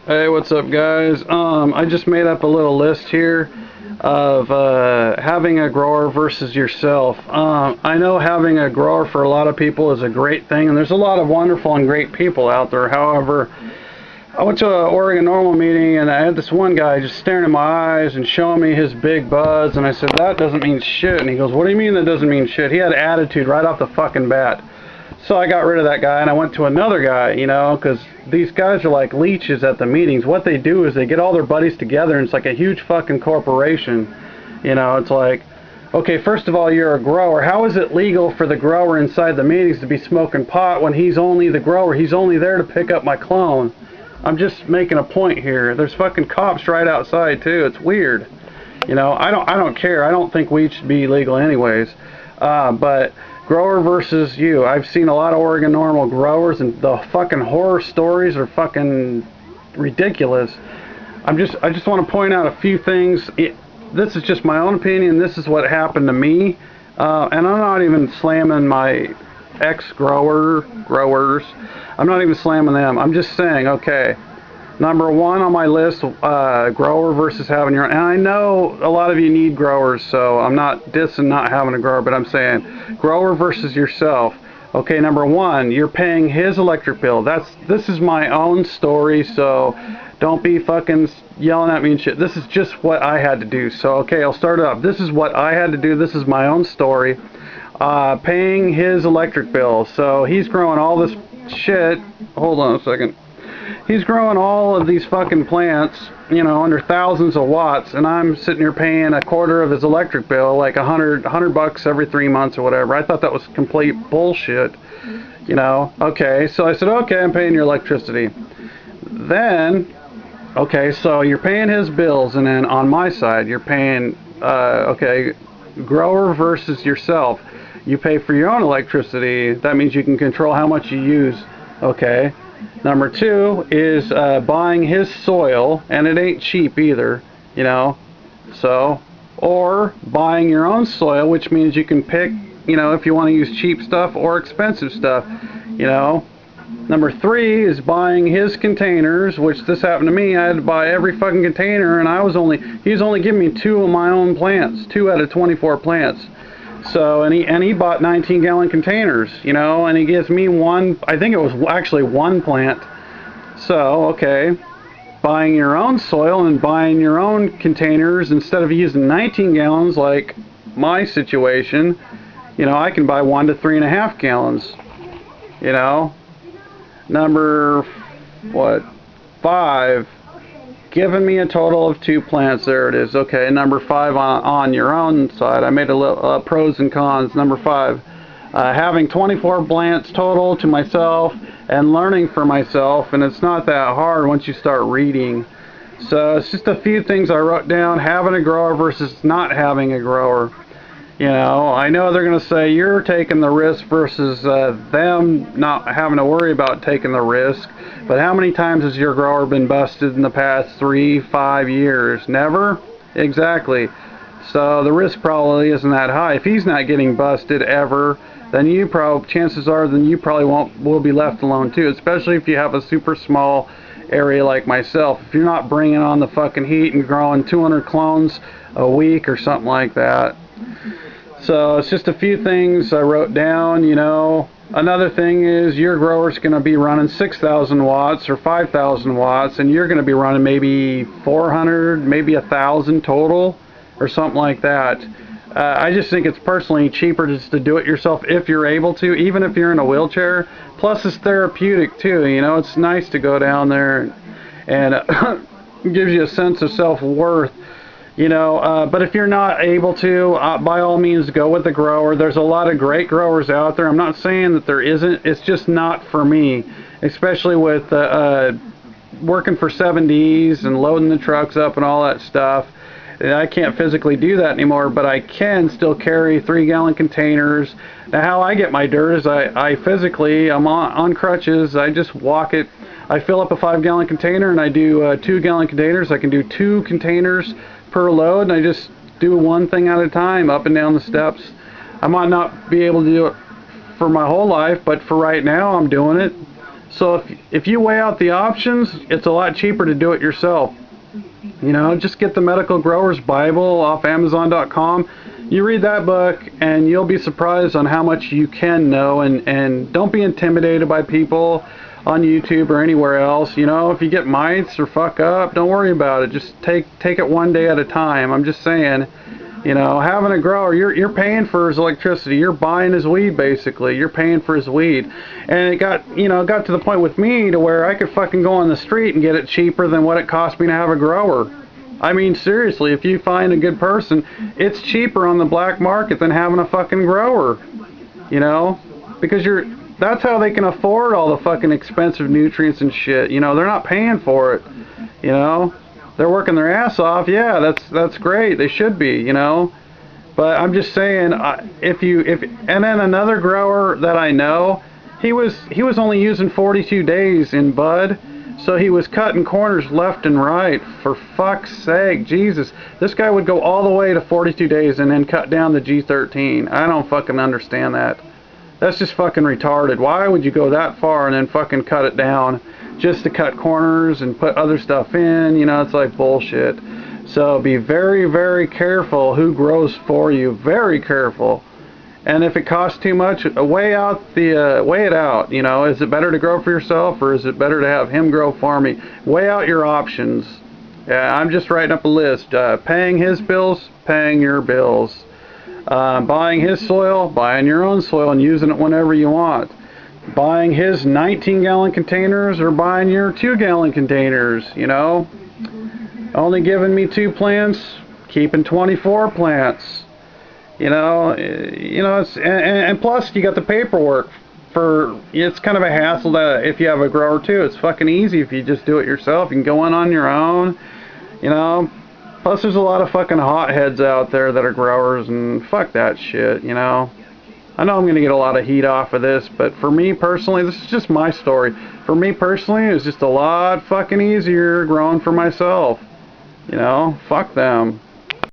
Hey, what's up, guys? I just made up a little list here of having a grower versus yourself. I know having a grower for a lot of people is a great thing, and there's a lot of wonderful and great people out there. However, I went to an Oregon Normal meeting, and I had this one guy just staring in my eyes and showing me his big buds, and I said, that doesn't mean shit. And he goes, what do you mean that doesn't mean shit? He had attitude right off the fucking bat. So I got rid of that guy, and I went to another guy, you know, because these guys are like leeches at the meetings. What they do is they get all their buddies together, and it's like a huge fucking corporation. You know, it's like, okay, first of all, you're a grower. How is it legal for the grower inside the meetings to be smoking pot when he's only the grower? He's only there to pick up my clone. I'm just making a point here. There's fucking cops right outside, too. It's weird. You know, I don't care. I don't think weed should be legal anyways. But grower versus you. I've seen a lot of Oregon Normal growers, and the fucking horror stories are fucking ridiculous. I just want to point out a few things. This is just my own opinion. This is what happened to me, and I'm not even slamming my growers. I'm not even slamming them. I'm just saying, okay. Number one on my list, grower versus having your own. And I know a lot of you need growers, so I'm not dissing not having a grower, but I'm saying grower versus yourself. Okay, number one, you're paying his electric bill. This is my own story, so don't be fucking yelling at me and shit. This is just what I had to do. So, okay, I'll start it off. This is what I had to do. This is my own story. Paying his electric bill. So he's growing all this shit. Hold on a second. He's growing all of these fucking plants, you know, under thousands of watts, and I'm sitting here paying a quarter of his electric bill, like $100 every 3 months or whatever. I thought that was complete bullshit, you know. Okay, so I said, okay, I'm paying your electricity. Then, okay, so you're paying his bills, and then on my side, you're paying, okay, grower versus yourself. You pay for your own electricity. That means you can control how much you use, okay. Number two is buying his soil, and it ain't cheap either, you know, so, or buying your own soil, which means you can pick, you know, if you want to use cheap stuff or expensive stuff, you know. Number three is buying his containers, which this happened to me. I had to buy every fucking container, and he was only giving me 2 of my own plants, 2 out of 24 plants. So, and he bought 19-gallon containers, you know, and he gives me one, I think it was actually one plant. So, okay, buying your own soil and buying your own containers instead of using 19 gallons like my situation, you know, I can buy 1 to 3.5 gallons, you know. Number, 5, giving me a total of 2 plants. There it is. Okay, number 5 on your own side. I made a little pros and cons. Number 5, having 24 plants total to myself and learning for myself, and it's not that hard once you start reading. So it's just a few things I wrote down. Having a grower versus not having a grower. You know, I know they're going to say you're taking the risk versus them not having to worry about taking the risk. But how many times has your grower been busted in the past 3-5 years? Never? Exactly. So the risk probably isn't that high. If he's not getting busted ever, then chances are you probably will be left alone too. Especially if you have a super small area like myself. If you're not bringing on the fucking heat and growing 200 clones a week or something like that. So it's just a few things I wrote down, you know. Another thing is your grower's going to be running 6,000 watts or 5,000 watts, and you're going to be running maybe 400, maybe 1,000 total or something like that. I just think it's personally cheaper just to do it yourself if you're able to, even if you're in a wheelchair. Plus it's therapeutic too, you know. It's nice to go down there and gives you a sense of self-worth. You know, but if you're not able to, by all means go with the grower. There's a lot of great growers out there. I'm not saying that there isn't. It's just not for me, especially with working for 7Ds and loading the trucks up and all that stuff. I can't physically do that anymore, but I can still carry 3-gallon containers. Now, how I get my dirt is I'm on crutches. I just walk it. I fill up a 5-gallon container, and I do 2-gallon containers. I can do 2 containers per load, and I just do one thing at a time up and down the steps. I might not be able to do it for my whole life, but for right now I'm doing it. So if you weigh out the options, it's a lot cheaper to do it yourself. You know, just get the Medical Growers Bible off Amazon.com. You read that book and you'll be surprised on how much you can know, and don't be intimidated by people on YouTube or anywhere else. You know, if you get mites or fuck up, don't worry about it. Just take it one day at a time. I'm just saying, you know, having a grower, you're paying for his electricity. You're buying his weed, basically. You're paying for his weed. And it got to the point with me to where I could fucking go on the street and get it cheaper than what it cost me to have a grower. I mean, seriously, if you find a good person, it's cheaper on the black market than having a fucking grower. You know? Because that's how they can afford all the fucking expensive nutrients and shit. You know, they're not paying for it. You know? They're working their ass off. Yeah, that's great. They should be, you know. But I'm just saying, and then another grower that I know, he was only using 42 days in bud, so he was cutting corners left and right. For fuck's sake, Jesus, this guy would go all the way to 42 days and then cut down the G13. I don't fucking understand that. That's just fucking retarded. Why would you go that far and then fucking cut it down just to cut corners and put other stuff in? You know, it's like bullshit. So be very, very careful who grows for you. Very careful. And if it costs too much, weigh it out. You know, is it better to grow for yourself, or is it better to have him grow for me? Weigh out your options. Yeah, I'm just writing up a list. Paying his bills, paying your bills. Buying his soil, buying your own soil and using it whenever you want. Buying his 19-gallon containers or buying your 2-gallon containers, you know. Only giving me 2 plants, keeping 24 plants. You know, it's, and plus you got the paperwork for, it's kind of a hassle that if you have a grower too. It's fucking easy if you just do it yourself. You can go in on your own, you know. Plus there's a lot of fucking hotheads out there that are growers, and fuck that shit, you know. I know I'm going to get a lot of heat off of this, but for me personally, this is just my story. For me personally, it's just a lot fucking easier growing for myself. You know, fuck them.